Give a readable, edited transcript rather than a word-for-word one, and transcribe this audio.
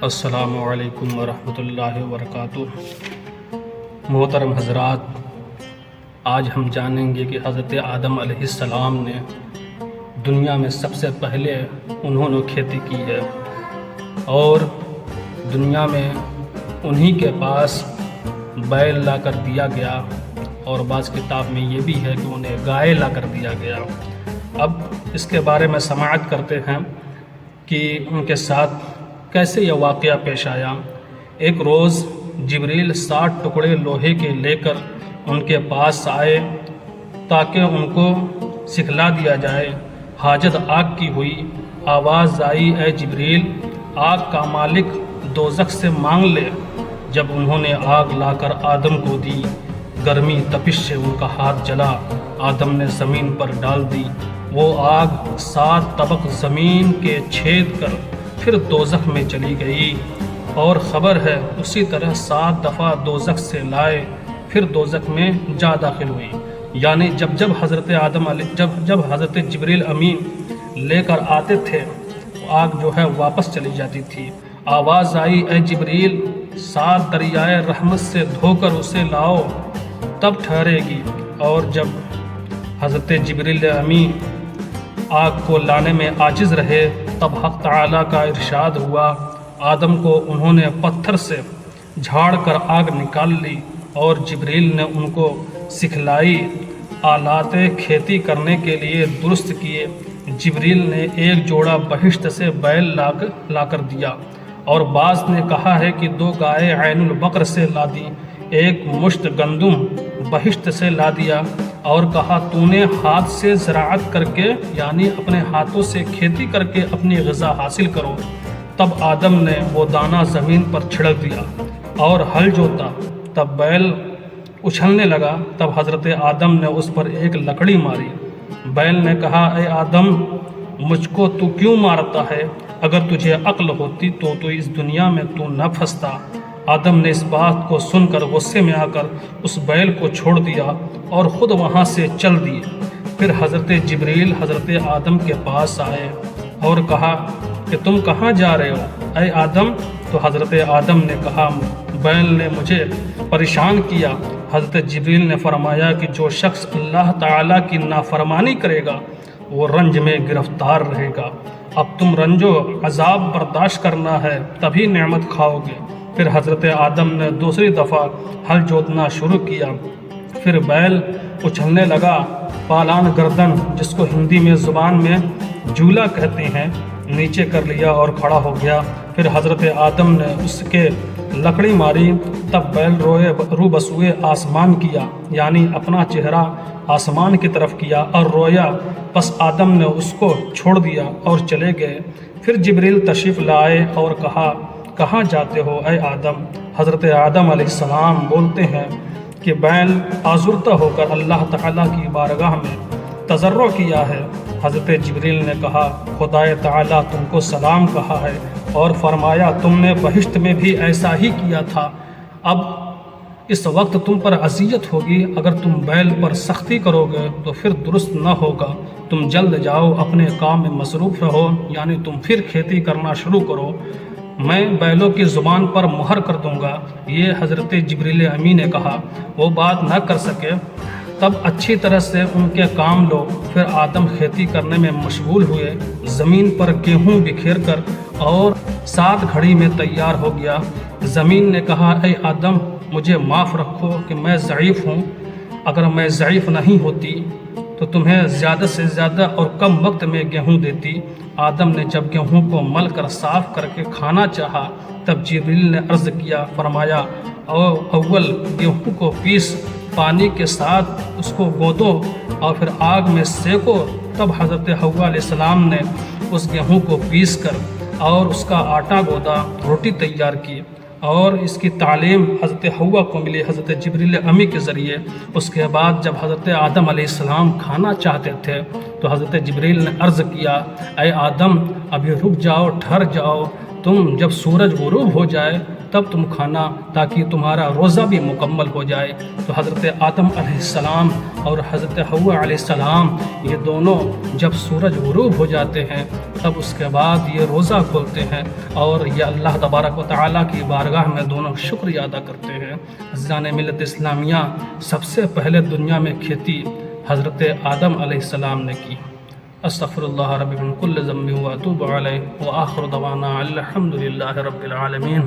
السلام علیکم ورحمۃ اللہ وبرکاتہ۔ محترم حضرات، آج ہم جانیں گے کہ حضرت آدم علیہ السلام نے دنیا میں سب سے پہلے انہوں نے کھیتی کی ہے، اور دنیا میں انہی کے پاس بیل لا کر دیا گیا، اور بعض کتاب میں یہ بھی ہے کہ انہیں گائے لا کر دیا گیا۔ اب اس کے بارے میں سماعت کرتے ہیں کہ ان کے ساتھ کیسے یہ واقعہ پیش آیا۔ ایک روز جبریل 60 ٹکڑے لوہے کے لے کر ان کے پاس آئے تاکہ ان کو سکھلا دیا جائے۔ حاجت آگ کی ہوئی، آواز آئی، اے جبریل، آگ کا مالک دوزخ سے مانگ لے۔ جب انہوں نے آگ لا کر آدم کو دی، گرمی تپش سے ان کا ہاتھ جلا، آدم نے زمین پر ڈال دی۔ وہ آگ 7 طبق زمین کے چھید کر پھر دوزخ میں چلی گئی، اور خبر ہے اسی طرح 7 دفعہ دوزخ سے لائے، پھر دوزخ میں جا داخل ہوئی۔ یعنی جب حضرت جبریل امین لے کر آتے تھے، آگ جو ہے واپس چلی جاتی تھی۔ آواز آئی، اے جبریل، 7 دریائے رحمت سے دھو کر اسے لاؤ، تب ٹھہرے گی۔ اور جب حضرت جبریل امین آگ کو لانے میں عاجز رہے، تب حق تعالیٰ کا ارشاد ہوا۔ آدم کو انہوں نے پتھر سے جھاڑ کر آگ نکال لی، اور جبریل نے ان کو سکھلائی، آلات کھیتی کرنے کے لیے درست کیے۔ جبریل نے ایک جوڑا بہشت سے بیل لا کر دیا، اور بعض نے کہا ہے کہ 2 گائے عین البقر سے لا دی، ایک مشت گندم بہشت سے لا دیا، اور کہا تو نے ہاتھ سے زراعت کر کے، یعنی اپنے ہاتھوں سے کھیتی کر کے اپنی غذا حاصل کرو۔ تب آدم نے وہ دانہ زمین پر چھڑک دیا اور ہل جوتا، تب بیل اچھلنے لگا۔ تب حضرت آدم نے اس پر ایک لکڑی ماری۔ بیل نے کہا، اے آدم، مجھ کو تو کیوں مارتا ہے؟ اگر تجھے عقل ہوتی تو اس دنیا میں تو نہ پھنستا۔ آدم نے اس بات کو سن کر غصے میں آ کر اس بیل کو چھوڑ دیا اور خود وہاں سے چل دیے۔ پھر حضرت جبریل حضرت آدم کے پاس آئے اور کہا کہ تم کہاں جا رہے ہو اے آدم؟ تو حضرت آدم نے کہا، بیل نے مجھے پریشان کیا۔ حضرت جبریل نے فرمایا کہ جو شخص اللہ تعالیٰ کی نافرمانی کرے گا وہ رنج میں گرفتار رہے گا۔ اب تم رنج و عذاب برداشت کرنا ہے، تبھی نعمت کھاؤ گے۔ پھر حضرت آدم نے دوسری دفعہ ہل جوتنا شروع کیا۔ پھر بیل اچھلنے لگا، پالان گردن، جس کو ہندی میں زبان میں جھولا کہتے ہیں، نیچے کر لیا اور کھڑا ہو گیا۔ پھر حضرت آدم نے اس کے لکڑی ماری، تب بیل رو بسوئے آسمان کیا، یعنی اپنا چہرہ آسمان کی طرف کیا اور رویا۔ پس آدم نے اس کو چھوڑ دیا اور چلے گئے۔ پھر جبریل تشریف لائے اور کہا، کہاں جاتے ہو اے آدم؟ حضرت آدم علیہ السلام بولتے ہیں کہ بیل آزردہ ہو کر اللہ تعالیٰ کی بارگاہ میں تضرع کیا ہے۔ حضرت جبریل نے کہا، خدائے تعالیٰ تم کو سلام کہا ہے اور فرمایا تم نے بہشت میں بھی ایسا ہی کیا تھا۔ اب اس وقت تم پر اذیت ہوگی، اگر تم بیل پر سختی کرو گے تو پھر درست نہ ہوگا۔ تم جلد جاؤ، اپنے کام میں مصروف رہو، یعنی تم پھر کھیتی کرنا شروع کرو، میں بیلوں کی زبان پر مہر کر دوں گا۔ یہ حضرت جبریل امین نے کہا۔ وہ بات نہ کر سکے، تب اچھی طرح سے ان کے کام لو۔ پھر آدم کھیتی کرنے میں مشغول ہوئے، زمین پر گیہوں بکھیر کر، اور 7 گھڑی میں تیار ہو گیا۔ زمین نے کہا، اے آدم، مجھے معاف رکھو کہ میں ضعیف ہوں، اگر میں ضعیف نہیں ہوتی تو تمہیں زیادہ سے زیادہ اور کم وقت میں گیہوں دیتی۔ آدم نے جب گیہوں کو مل کر صاف کر کے کھانا چاہا، تب جبریل نے عرض کیا، فرمایا، اول گیہوں کو پیس، پانی کے ساتھ اس کو گودو اور پھر آگ میں سینکو۔ تب حضرت حوا علیہ السلام نے اس گیہوں کو پیس کر اور اس کا آٹا گودا، روٹی تیار کی، اور اس کی تعلیم حضرت حوا کو ملی حضرت جبریل امی کے ذریعے۔ اس کے بعد جب حضرت آدم علیہ السلام کھانا چاہتے تھے تو حضرت جبریل نے عرض کیا، اے آدم، ابھی رک جاؤ، ٹھہر جاؤ، تم جب سورج غروب ہو جائے تب تم کھانا تاکہ تمہارا روزہ بھی مکمل ہو جائے۔ تو حضرت آدم علیہ السلام اور حضرت حوا علیہ السلام یہ دونوں جب سورج غروب ہو جاتے ہیں تب اس کے بعد یہ روزہ کھولتے ہیں اور یہ اللہ تبارک و تعالیٰ کی بارگاہ میں دونوں شکریہ ادا کرتے ہیں۔ عزیزان ملت اسلامیہ، سب سے پہلے دنیا میں کھیتی حضرت آدم علیہ السلام نے کی۔ استغفر اللہ ربی من کل ذنب واتوب علیہ وآخر دعوانا الحمد للہ رب العالمین۔